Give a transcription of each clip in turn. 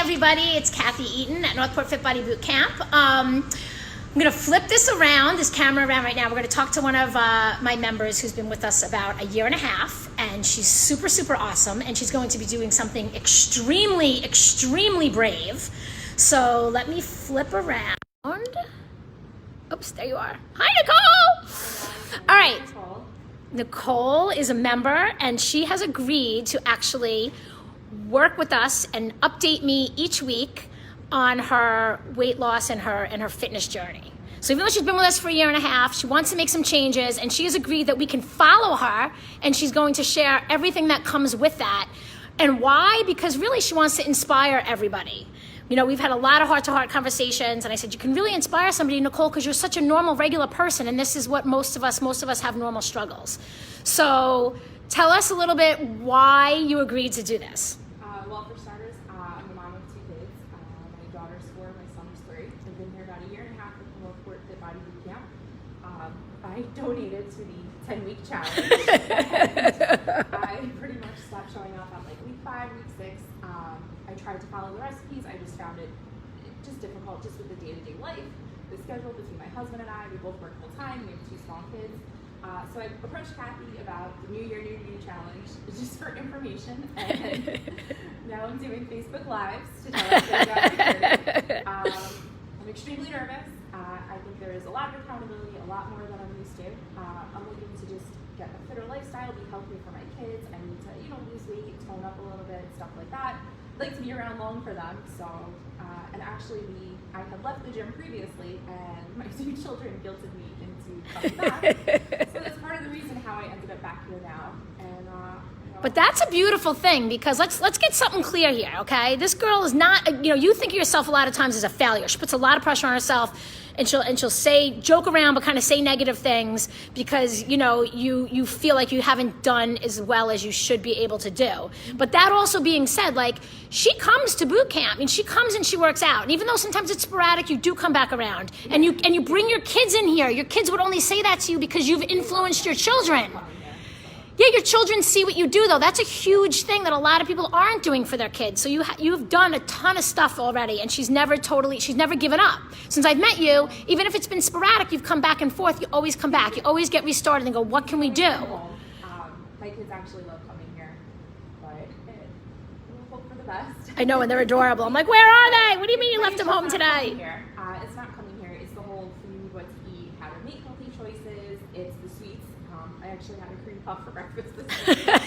everybody, it's Kathy Eaton at Northport Fit Body Boot Camp. I'm going to flip this around, this camera around right now. We're going to talk to one of my members who's been with us about a year and a half, and she's super, super awesome, and she's going to be doing something extremely, extremely brave. So let me flip around. Oops, there you are. Hi, Nicole! All right. Nicole is a member, and she has agreed to actually work with us and update me each week on her weight loss and her fitness journey. So even though she's been with us for a year and a half, she wants to make some changes, and she has agreed that we can follow her, and she's going to share everything that comes with that. And why? Because really she wants to inspire everybody. You know, we've had a lot of heart-to-heart conversations, and I said, you can really inspire somebody, Nicole, because you're such a normal, regular person, and this is what most of us have normal struggles. So tell us a little bit why you agreed to do this. Well, for starters, I'm a mom of two kids. My daughter's 4, my son's 3. I've been here about a year and a half with the Northport Fit Body Boot Camp. I donated to the 10-week challenge. I pretty much stopped showing up on like week 5, week 6. I tried to follow the recipes. I just found it just difficult just with the day-to-day life, the schedule between my husband and I. We both work full-time. We have 2 small kids. So I approached Kathy about the New Year, New You challenge just for information, and now I'm doing Facebook Lives to tell everybody about my journey. I'm extremely nervous. I think there is a lot of accountability, a lot more than I'm used to. I'm looking to just get a fitter lifestyle, be healthier for my kids. I need to, lose weight, tone up a little bit, stuff like that. I'd like to be around long for them. So, and actually I had left the gym previously, and my 2 children guilted me into coming back. So that's part of the reason how I ended up back here now. And but that's a beautiful thing, because let's get something clear here, okay? This girl is not, you think of yourself a lot of times as a failure. She puts a lot of pressure on herself, and she'll joke around, but kind of say negative things because you feel like you haven't done as well as you should be able to do. But that also being said, like, she comes to boot camp, and she comes and she works out, and even though sometimes it's sporadic, you do come back around, and you bring your kids in here. Your kids would only say that to you because you've influenced your children. Yeah, your children see what you do, though. That's a huge thing that a lot of people aren't doing for their kids. So you've done a ton of stuff already, and she's never given up. Since I've met you, even if it's been sporadic, you've come back and forth. You always come back. You always get restarted and go, what can we do? My kids actually love coming here, but we'll hope for the best. I know, and they're adorable. I'm like, where are they? What do you mean you left them home today? It's not coming here. It's the whole food, what to eat, how to make healthy choices. It's the sweets. I actually had a cream puff for breakfast this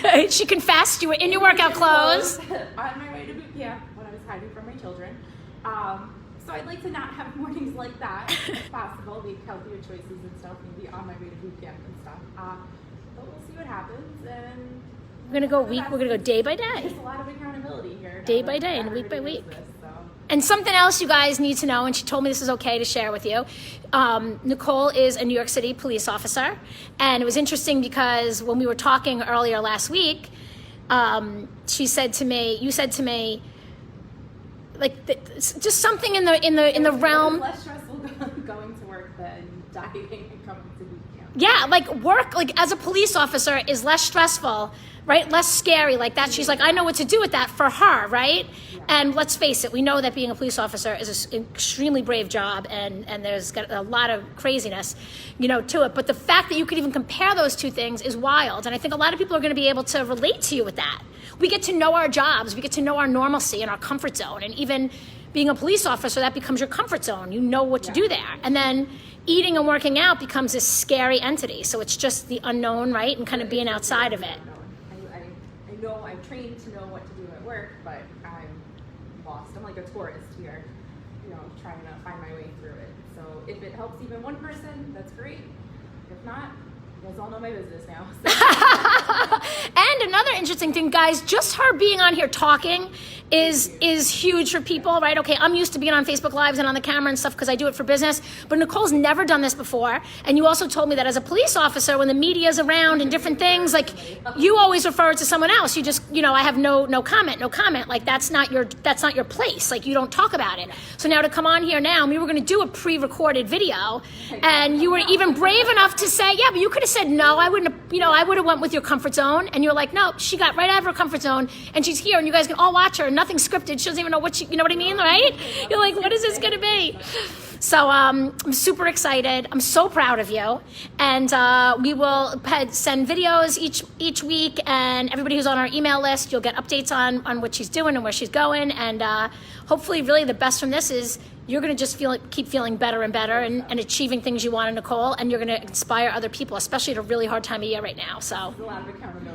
morning. She confessed you were in your workout clothes. On my way to boot camp when I was hiding from my children. So I'd like to not have mornings like that if possible, make healthier choices and stuff, maybe on my way to boot camp and stuff. But we'll see what happens. And we're gonna go day by day. There's a lot of accountability here. Day by day and week by week. So. And something else you guys need to know, and she told me this is okay to share with you. Nicole is a New York City police officer, and it was interesting because when we were talking earlier last week, you said to me, like just something in the realm. It's less stressful going to work than dieting and coming to boot camp. Yeah, like work, like as a police officer is less stressful, right? Less scary like that. She's like, I know what to do with that for her, right? Yeah. And let's face it, we know that being a police officer is an extremely brave job, and there's got a lot of craziness, to it. But the fact that you could even compare those two things is wild. And I think a lot of people are going to be able to relate to you with that. We get to know our jobs. We get to know our normalcy and our comfort zone. And even being a police officer, that becomes your comfort zone. You know what to do there. And then eating and working out becomes this scary entity. So it's just the unknown, right? And kind of being outside of it. I know I'm trained to know what to do at work, but I'm lost. I'm like a tourist here, trying to find my way through it. So if it helps even one person, that's great. If not, you guys all know my business now. So. And another interesting thing, guys, just her being on here talking is huge for people, right? Okay, I'm used to being on Facebook Lives and on the camera and stuff because I do it for business, but Nicole's never done this before. And you also told me that as a police officer, when the media's around and different things, like you always refer it to someone else. You just, I have no comment. Like that's not your place. Like you don't talk about it. So now to come on here now, we were going to do a pre-recorded video, and you were even brave enough to say, yeah, but you could have said no. I wouldn't have, I would have went with your comfort zone. And you're like, no, she got right out of her comfort zone, and she's here, and you guys can all watch her. nothing scripted. She doesn't even know what you know what I mean, right? You're like, what is this going to be? So I'm super excited. I'm so proud of you. And we will send videos each week, and everybody who's on our email list, you'll get updates on what she's doing and where she's going. And hopefully, really the best from this is you're going to just keep feeling better and better and achieving things you want in Nicole, and you're going to inspire other people, especially at a really hard time of year right now. So. A lot of accountability.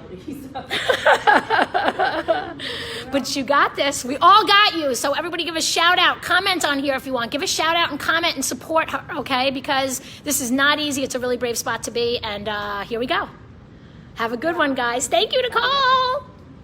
But you got this. We all got you. So everybody give a shout out. Comment on here if you want. Give a shout out and comment and support her, okay? Because this is not easy. It's a really brave spot to be. And here we go. Have a good one, guys. Thank you, Nicole.